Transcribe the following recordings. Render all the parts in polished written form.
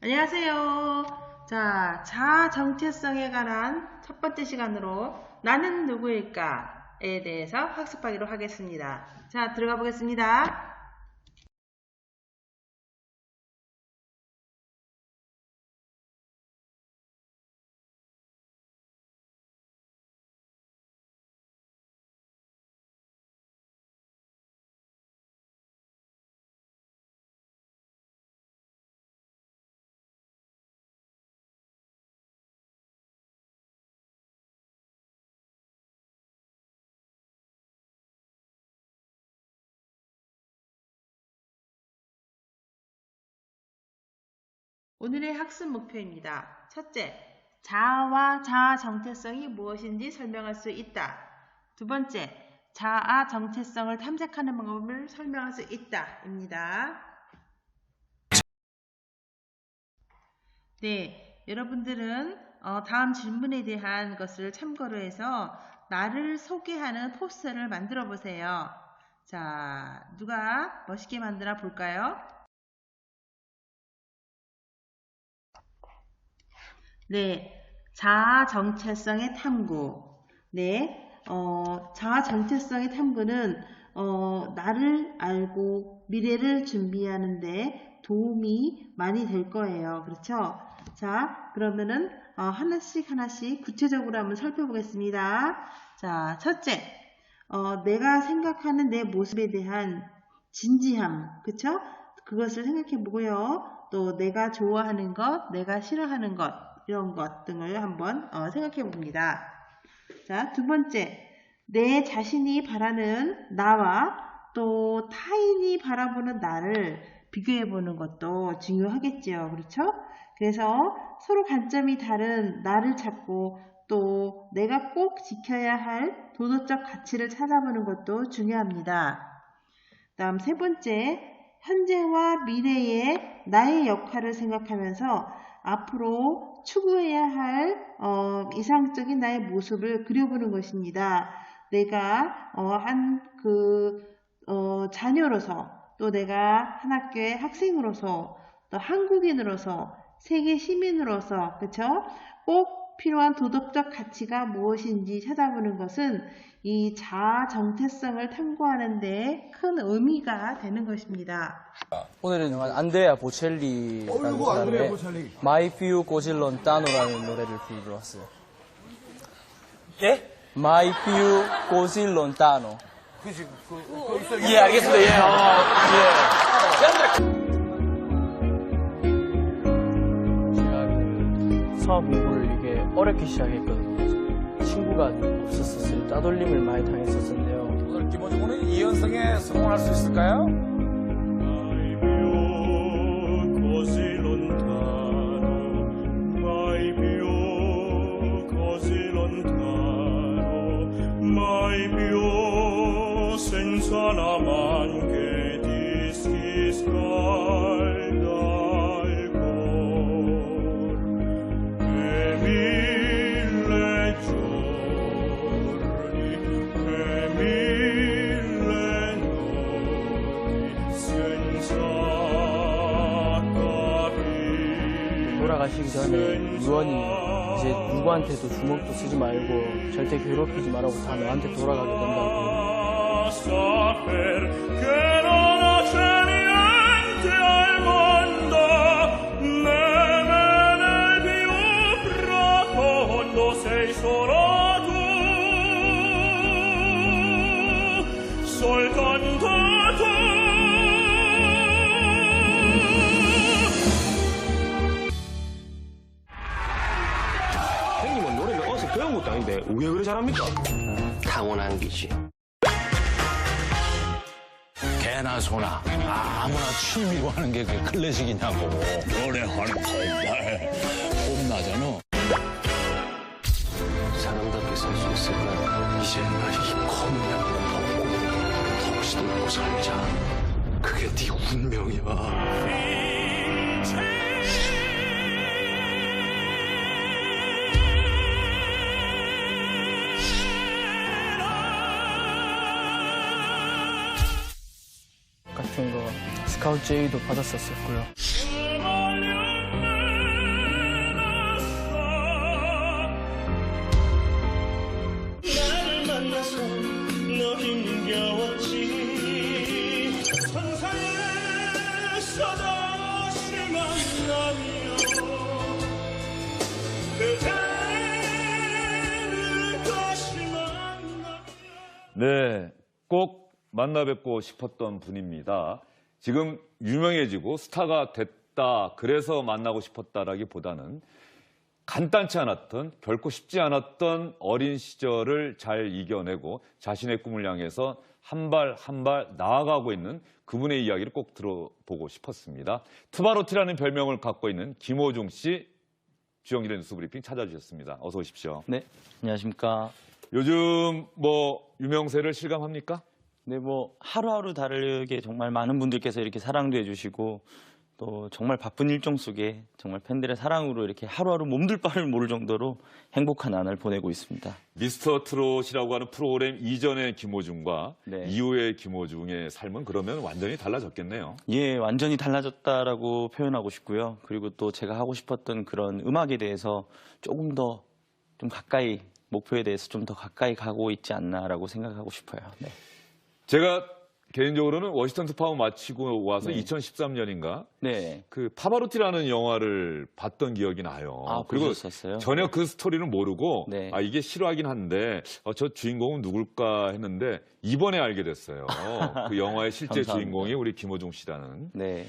안녕하세요. 자, 자아 정체성에 관한 첫 번째 시간으로 나는 누구일까에 대해서 학습하기로 하겠습니다. 자, 들어가 보겠습니다. 오늘의 학습 목표입니다. 첫째, 자아와 자아 정체성이 무엇인지 설명할 수 있다. 두 번째, 자아 정체성을 탐색하는 방법을 설명할 수 있다. 입니다. 네, 여러분들은 다음 질문에 대한 것을 참고로 해서 나를 소개하는 포스터를 만들어 보세요. 자, 누가 멋있게 만들어 볼까요? 네, 자아 정체성의 탐구. 네, 자아 정체성의 탐구는 나를 알고 미래를 준비하는데 도움이 많이 될 거예요. 그렇죠? 자, 그러면은 하나씩 구체적으로 한번 살펴보겠습니다. 자, 첫째, 내가 생각하는 내 모습에 대한 진지함, 그쵸? 그것을 생각해 보고요. 또 내가 좋아하는 것, 내가 싫어하는 것, 이런 것 등을 한번 생각해 봅니다. 자, 두 번째, 내 자신이 바라는 나와 또 타인이 바라보는 나를 비교해 보는 것도 중요하겠죠. 그렇죠? 그래서 서로 관점이 다른 나를 찾고 또 내가 꼭 지켜야 할 도덕적 가치를 찾아보는 것도 중요합니다. 다음 세 번째, 현재와 미래의 나의 역할을 생각하면서 앞으로 추구해야 할 이상적인 나의 모습을 그려보는 것입니다. 내가 자녀로서 또 내가 한 학교의 학생으로서 또 한국인으로서 세계 시민으로서 그쵸? 꼭 필요한 도덕적 가치가 무엇인지 찾아보는 것은 이 자아 정체성을 탐구하는 데 큰 의미가 되는 것입니다. 오늘은 안드레아 보첼리라는 사람의 My Più Così Lontano라는 노래를 부르러 왔어요. 예? My Più Così Lontano. 예, 알겠습니다. 예, 제가 그 수학 공부를 이게 어렵게 시작했거든요. 친구가 없었었어요. 따돌림을 많이 당했었는데요. 오늘 기본적으로는 이연성에 성공할 수 있을까요? 돌아가시기 전에 유언이 이제 누구한테도 주먹도 쓰지 말고 절대 괴롭히지 말라고 다 너한테 돌아가게 된다고. 형님은 노래를 어디서 배운 것도 아닌데 왜 그래 잘합니까? 타고난 기지. 개나 소나 아무나 취미로 하는 게 그게 클래식이냐고. 노래하는 정말 폼나잖아. 사람답게 살 수 있을까? 이제 나이 컵량도 덮고 턱시도 놓고 살자. 그게 네 운명이야. 같은 거 스카우트 제의도 받았었고요. 꼭 만나 뵙고 싶었던 분입니다. 지금 유명해지고 스타가 됐다, 그래서 만나고 싶었다라기보다는 간단치 않았던, 결코 쉽지 않았던 어린 시절을 잘 이겨내고 자신의 꿈을 향해서 한 발 한 발 나아가고 있는 그분의 이야기를 꼭 들어보고 싶었습니다. 투바로티라는 별명을 갖고 있는 김호중 씨, 주영길의 뉴스브리핑 찾아주셨습니다. 어서 오십시오. 네, 안녕하십니까. 요즘 뭐 유명세를 실감합니까? 네, 뭐 하루하루 다르게 정말 많은 분들께서 이렇게 사랑도 해주시고 또 정말 바쁜 일정 속에 정말 팬들의 사랑으로 이렇게 하루하루 몸둘 바를 모를 정도로 행복한 나날을 보내고 있습니다. 미스터 트롯이라고 하는 프로그램 이전의 김호중과 네. 이후의 김호중의 삶은 그러면 완전히 달라졌겠네요. 예, 완전히 달라졌다라고 표현하고 싶고요. 그리고 또 제가 하고 싶었던 그런 음악에 대해서 조금 더 좀 가까이, 목표에 대해서 좀 더 가까이 가고 있지 않나라고 생각하고 싶어요. 네. 제가 개인적으로는 워싱턴 특파원 마치고 와서 네. 2013년인가 네. 그 파바로티라는 영화를 봤던 기억이 나요. 아, 그리고 보셨었어요? 전혀 그 스토리를 모르고 네. 아 이게 실화긴 한데 저 주인공은 누굴까 했는데 이번에 알게 됐어요. 그 영화의 실제 감사합니다. 주인공이 우리 김호중 씨라는. 네.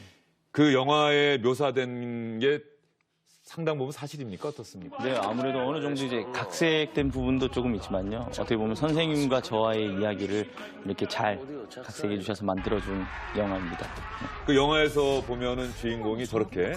그 영화에 묘사된 게 상당 부분 사실입니까? 어떻습니까? 네, 아무래도 어느 정도 이제 각색된 부분도 조금 있지만요. 어떻게 보면 선생님과 저와의 이야기를 이렇게 잘 각색해 주셔서 만들어준 영화입니다. 그 영화에서 보면은 주인공이 저렇게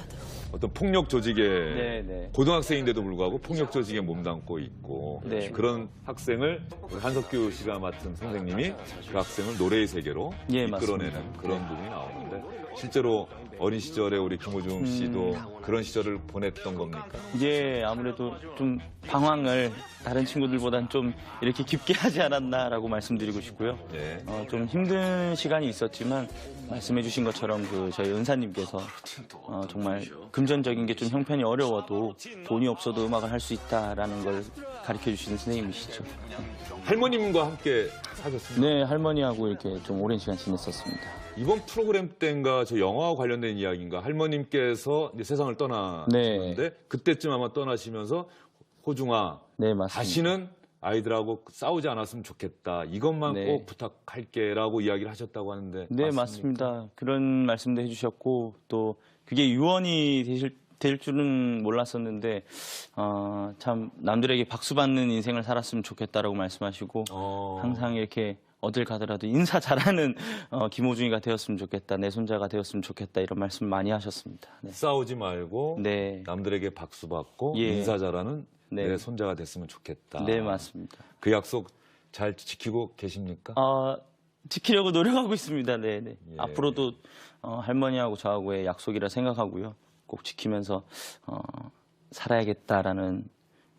어떤 폭력 조직에 네, 네. 고등학생인데도 불구하고 폭력 조직에 몸담고 있고 네. 그런 학생을 우리 한석규 씨가 맡은 선생님이 그 학생을 노래의 세계로 예, 이끌어내는 맞습니다. 그런 네. 부분이 나오는데 실제로 어린 시절에 우리 김호중 씨도 그런 시절을 보냈던 겁니까? 이제 아무래도 좀 방황을 다른 친구들보단 좀 이렇게 깊게 하지 않았나라고 말씀드리고 싶고요. 네. 좀 힘든 시간이 있었지만 말씀해 주신 것처럼 그 저희 은사님께서 정말 금전적인 게 좀 형편이 어려워도 돈이 없어도 음악을 할 수 있다라는 걸 가르쳐 주시는 선생님이시죠. 할머님과 함께 사셨습니다. 네, 할머니하고 이렇게 좀 오랜 시간 지냈었습니다. 이번 프로그램 때인가 저 영화와 관련된 이야기인가 할머님께서 이제 세상을 떠나셨는데 네. 그때쯤 아마 떠나시면서 호중아 네, 맞습니다. 다시는 아이들하고 싸우지 않았으면 좋겠다. 이것만 네. 꼭 부탁할게라고 이야기를 하셨다고 하는데 네, 맞습니까? 맞습니다. 그런 말씀도 해주셨고 또 그게 유언이 될 줄은 몰랐었는데 참 남들에게 박수 받는 인생을 살았으면 좋겠다라고 말씀하시고 항상 이렇게 어딜 가더라도 인사 잘하는 김호중이가 되었으면 좋겠다, 내 손자가 되었으면 좋겠다 이런 말씀 많이 하셨습니다. 네. 싸우지 말고 네. 남들에게 박수 받고 예. 인사 잘하는 네. 내 손자가 됐으면 좋겠다. 네, 맞습니다. 그 약속 잘 지키고 계십니까? 지키려고 노력하고 있습니다. 네, 네. 예. 앞으로도 할머니하고 저하고의 약속이라 생각하고요. 꼭 지키면서 살아야겠다라는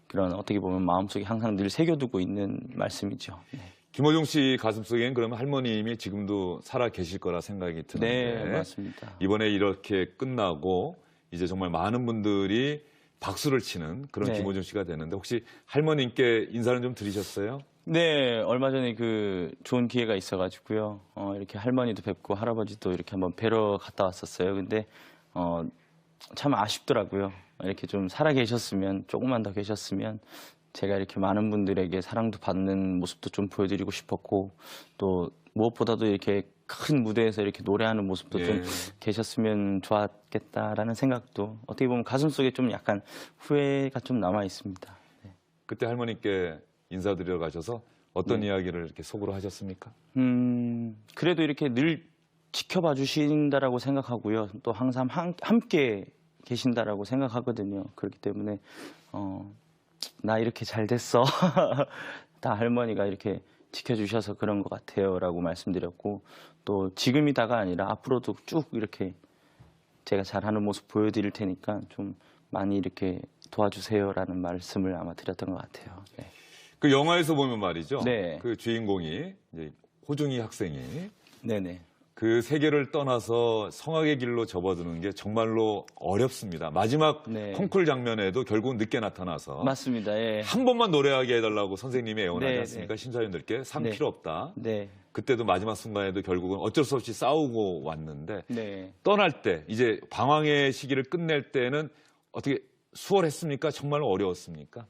그런 어떻게 보면 마음속에 항상 늘 새겨두고 있는 말씀이죠. 네. 김호중 씨 가슴속엔 그러면 할머님이 지금도 살아 계실 거라 생각이 드는데 네, 맞습니다. 이번에 이렇게 끝나고 이제 정말 많은 분들이 박수를 치는 그런 네. 김호중 씨가 되는데 혹시 할머님께 인사는 좀 드리셨어요? 네, 얼마 전에 그 좋은 기회가 있어가지고요. 이렇게 할머니도 뵙고 할아버지도 이렇게 한번 뵈러 갔다 왔었어요. 근데 참 아쉽더라고요. 이렇게 좀 살아 계셨으면, 조금만 더 계셨으면 제가 이렇게 많은 분들에게 사랑도 받는 모습도 좀 보여드리고 싶었고 또 무엇보다도 이렇게 큰 무대에서 이렇게 노래하는 모습도 좀 계셨으면 좋았겠다라는 생각도 어떻게 보면 가슴속에 좀 약간 후회가 좀 남아 있습니다. 네. 그때 할머니께 인사드리러 가셔서 어떤 이야기를 이렇게 속으로 하셨습니까? 그래도 이렇게 늘 지켜봐 주신다라고 생각하고요. 또 항상 함께 계신다라고 생각하거든요. 그렇기 때문에 나 이렇게 잘 됐어. 다 할머니가 이렇게 지켜주셔서 그런 것 같아요. 라고 말씀드렸고 또 지금이다가 아니라 앞으로도 쭉 이렇게 제가 잘하는 모습 보여드릴 테니까 좀 많이 이렇게 도와주세요라는 말씀을 아마 드렸던 것 같아요. 네. 그 영화에서 보면 말이죠. 네. 그 주인공이 이제 호중이 학생이 네네. 그 세계를 떠나서 성악의 길로 접어드는 게 정말로 어렵습니다. 마지막 네. 콩쿨 장면에도 결국은 늦게 나타나서 맞습니다. 예. 한 번만 노래하게 해달라고 선생님이 애원하지 네, 않습니까? 네. 심사위원들께 상 네. 필요 없다. 네. 그때도 마지막 순간에도 결국은 어쩔 수 없이 싸우고 왔는데 네. 떠날 때 이제 방황의 시기를 끝낼 때는 어떻게 수월했습니까? 정말 어려웠습니까?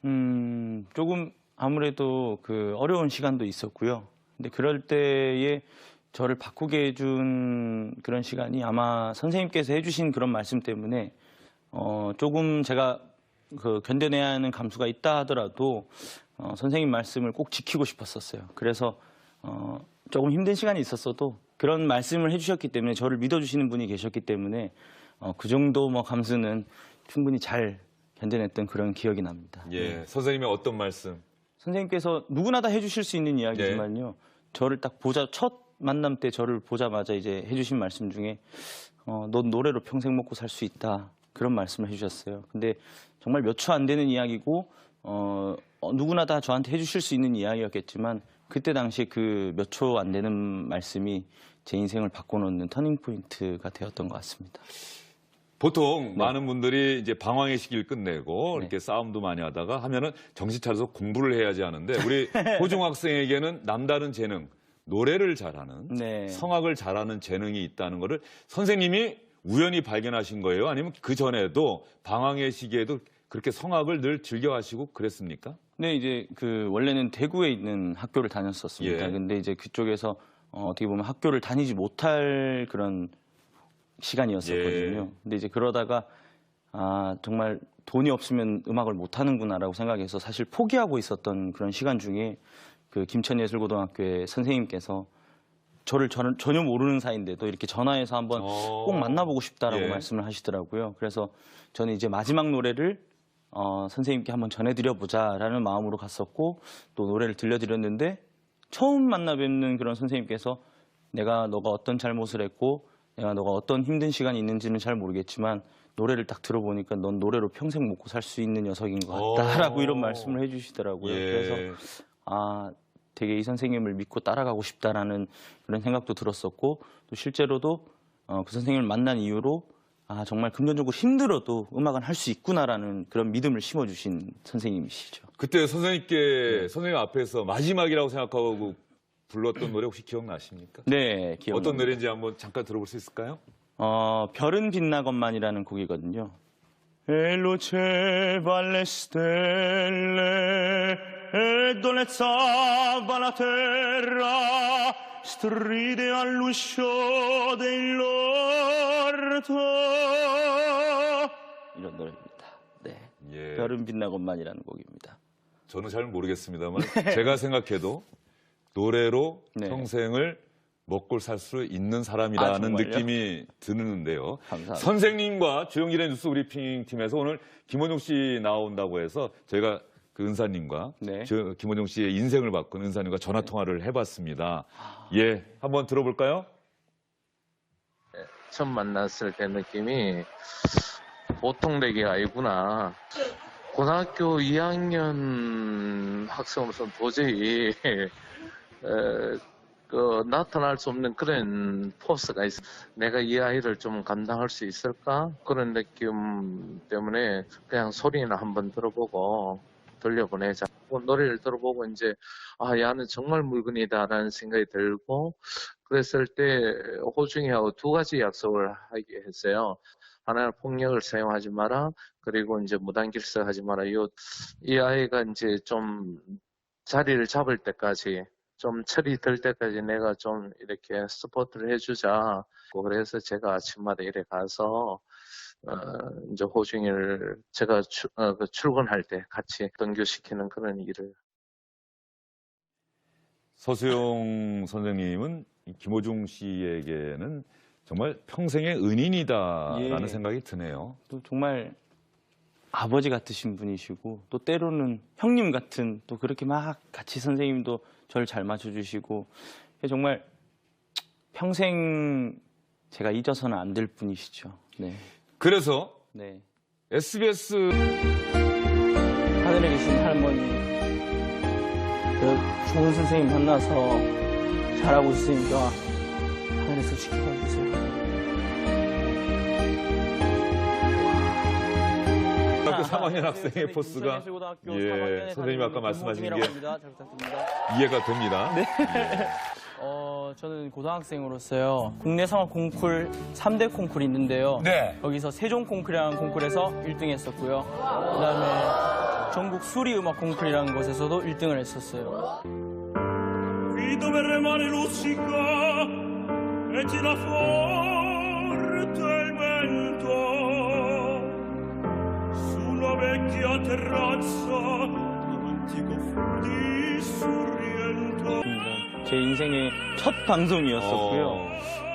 조금 아무래도 그 어려운 시간도 있었고요. 근데 그럴 때에 저를 바꾸게 해준 그런 시간이 아마 선생님께서 해주신 그런 말씀 때문에 조금 제가 그 견뎌내야 하는 감수가 있다 하더라도 선생님 말씀을 꼭 지키고 싶었었어요. 그래서 조금 힘든 시간이 있었어도 그런 말씀을 해주셨기 때문에 저를 믿어주시는 분이 계셨기 때문에 그 정도 뭐 감수는 충분히 잘 견뎌냈던 그런 기억이 납니다. 예, 선생님의 어떤 말씀? 선생님께서 누구나 다 해주실 수 있는 이야기지만요. 저를 딱 첫 만남 때 저를 보자마자 이제 해주신 말씀 중에 넌 노래로 평생 먹고 살 수 있다. 그런 말씀을 해주셨어요. 근데 정말 몇 초 안 되는 이야기고 누구나 다 저한테 해주실 수 있는 이야기였겠지만 그때 당시 그 몇 초 안 되는 말씀이 제 인생을 바꿔놓는 터닝 포인트가 되었던 것 같습니다. 보통 많은 분들이 이제 방황의 시기를 끝내고 네. 이렇게 싸움도 많이 하다가 하면은 정신 차려서 공부를 해야지 하는데 우리 호중 학생에게는 남다른 재능, 노래를 잘하는, 네. 성악을 잘하는 재능이 있다는 거를 선생님이 우연히 발견하신 거예요? 아니면 그 전에도 방황의 시기에도 그렇게 성악을 늘 즐겨 하시고 그랬습니까? 네, 이제 그 원래는 대구에 있는 학교를 다녔었습니다. 예. 근데 이제 그쪽에서 어떻게 보면 학교를 다니지 못할 그런 시간이었었거든요. 예. 근데 이제 그러다가 정말 돈이 없으면 음악을 못 하는구나라고 생각해서 사실 포기하고 있었던 그런 시간 중에 그 김천예술고등학교의 선생님께서 저를 전혀 모르는 사이인데도 이렇게 전화해서 한번 꼭 만나보고 싶다라고 예. 말씀을 하시더라고요. 그래서 저는 이제 마지막 노래를 선생님께 한번 전해드려보자라는 마음으로 갔었고 또 노래를 들려드렸는데 처음 만나 뵙는 그런 선생님께서 너가 어떤 잘못을 했고 너가 어떤 힘든 시간이 있는지는 잘 모르겠지만 노래를 딱 들어보니까 넌 노래로 평생 먹고 살 수 있는 녀석인 것 같다라고 이런 말씀을 해주시더라고요. 예. 그래서 되게 이 선생님을 믿고 따라가고 싶다라는 그런 생각도 들었었고 또 실제로도 그 선생님을 만난 이후로 정말 금전적으로 힘들어도 음악은 할 수 있구나라는 그런 믿음을 심어주신 선생님이시죠. 그때 선생님께 선생님 앞에서 마지막이라고 생각하고 불렀던 노래 혹시 기억나십니까? 네, 기억납니다. 어떤 노래인지 한번 잠깐 들어볼 수 있을까요? 별은 빛나건만이라는 곡이거든요. Luce valle stelle e dolezza va la terra stride all'uscio dell'orto 이런 노래입니다. 네, 예. 별은 빛나건만이라는 곡입니다. 저는 잘 모르겠습니다만 제가 생각해도 노래로 네. 평생을 먹고 살 수 있는 사람이라는 정말요? 느낌이 드는데요. 감사합니다. 선생님과 조영일의 뉴스 브리핑 팀에서 오늘 김원종 씨 나온다고 해서 저희가 그 은사님과 네. 김원종 씨의 인생을 바꾼 은사님과 전화 통화를 해봤습니다. 예, 한번 들어볼까요? 처음 만났을 때 느낌이 보통 내기가 아니구나. 고등학교 2학년 학생으로서는 도저히 나타날 수 없는 그런 포스가 있어. 내가 이 아이를 좀 감당할 수 있을까? 그런 느낌 때문에 그냥 소리나 한번 들어보고 들려보내자. 노래를 들어보고 이제 야는 정말 물건이다라는 생각이 들고 그랬을 때 호중이하고 두 가지 약속을 하게 했어요. 하나는 폭력을 사용하지 마라. 그리고 이제 무단길서하지 마라. 이 아이가 이제 좀 자리를 잡을 때까지 좀 철이 들 때까지 내가 좀 이렇게 서포트를 해주자. 그래서 제가 아침마다 이래 가서 이제 호중이를 제가 출근할 때 같이 등교시키는 그런 일을. 서수용 선생님은 김호중 씨에게는 정말 평생의 은인이다라는 예. 생각이 드네요. 또 정말 아버지 같으신 분이시고 또 때로는 형님 같은 또 그렇게 막 같이 선생님도 저를 잘 맞춰주시고 정말 평생 제가 잊어서는 안 될 분이시죠. 네. 그래서 네. SBS 하늘에 계신 할머니 좋은 선생님 만나서 잘하고 있으니까 하늘에서 지켜봐 주세요. 고등학교 3학년 학생의 포스가 예, 선생님 아까 말씀하신 게 잘 부탁드립니다. 이해가 됩니다. 네. 저는 고등학생으로서요. 국내 성악 콩쿨 3대 콩쿨이 있는데요. 네. 여기서 세종 콩쿨이라는 콩쿨에서 1등 했었고요. 그다음에 전국 수리음악 콩쿨이라는 곳에서도 1등을 했었어요. dove rimane luccica e tira forte il vento sulla vecchia terrazza antico di Sorrento. 제 인생의 첫 방송이었었고요.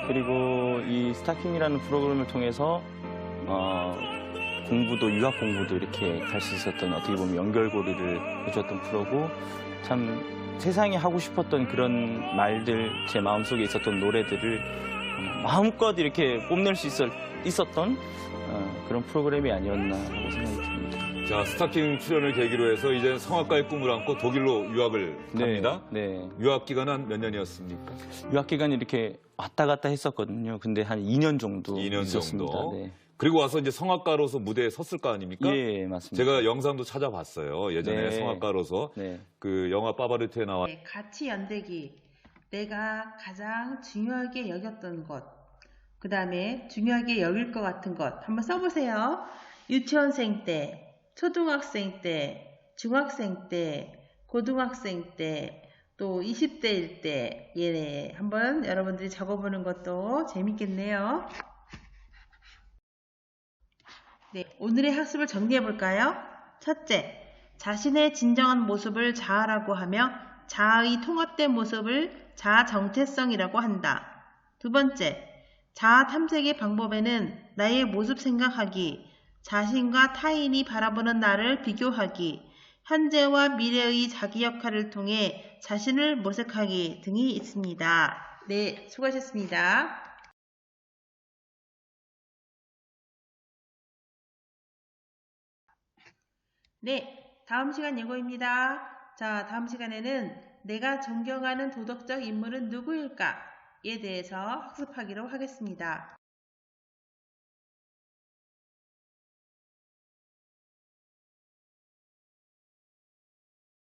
그리고 이 스타킹이라는 프로그램을 통해서 공부도 유학 공부도 이렇게 갈 수 있었던 어떻게 보면 연결고리를 해줬던 프로고 참 세상에 하고 싶었던 그런 말들 제 마음속에 있었던 노래들을 마음껏 이렇게 뽐낼 수 있었던 그런 프로그램이 아니었나라고 생각이 듭니다. 자, 스타킹 출연을 계기로 해서 이제 성악가의 꿈을 안고 독일로 유학을 갑니다. 네. 유학 기간은 몇 년이었습니까? 유학 기간이 이렇게 왔다 갔다 했었거든요. 근데 한 2년 정도 2년 있었습니다. 정도. 네. 그리고 와서 이제 성악가로서 무대에 섰을 거 아닙니까? 예, 맞습니다. 제가 영상도 찾아봤어요. 예전에 네. 성악가로서 네. 그 영화 파바르트에 나와 네, 가치 연대기. 내가 가장 중요하게 여겼던 것. 그 다음에 중요하게 여길 것 같은 것. 한번 써보세요. 유치원생 때, 초등학생 때, 중학생 때, 고등학생 때, 또 20대일 때. 예, 한번 여러분들이 적어보는 것도 재밌겠네요. 네, 오늘의 학습을 정리해 볼까요? 첫째, 자신의 진정한 모습을 자아라고 하며 자아의 통합된 모습을 자아 정체성이라고 한다. 두 번째, 자아 탐색의 방법에는 나의 모습 생각하기, 자신과 타인이 바라보는 나를 비교하기, 현재와 미래의 자기 역할을 통해 자신을 모색하기 등이 있습니다. 네, 수고하셨습니다. 네, 다음 시간 예고입니다. 자, 다음 시간에는 내가 존경하는 도덕적 인물은 누구일까에 대해서 학습하기로 하겠습니다.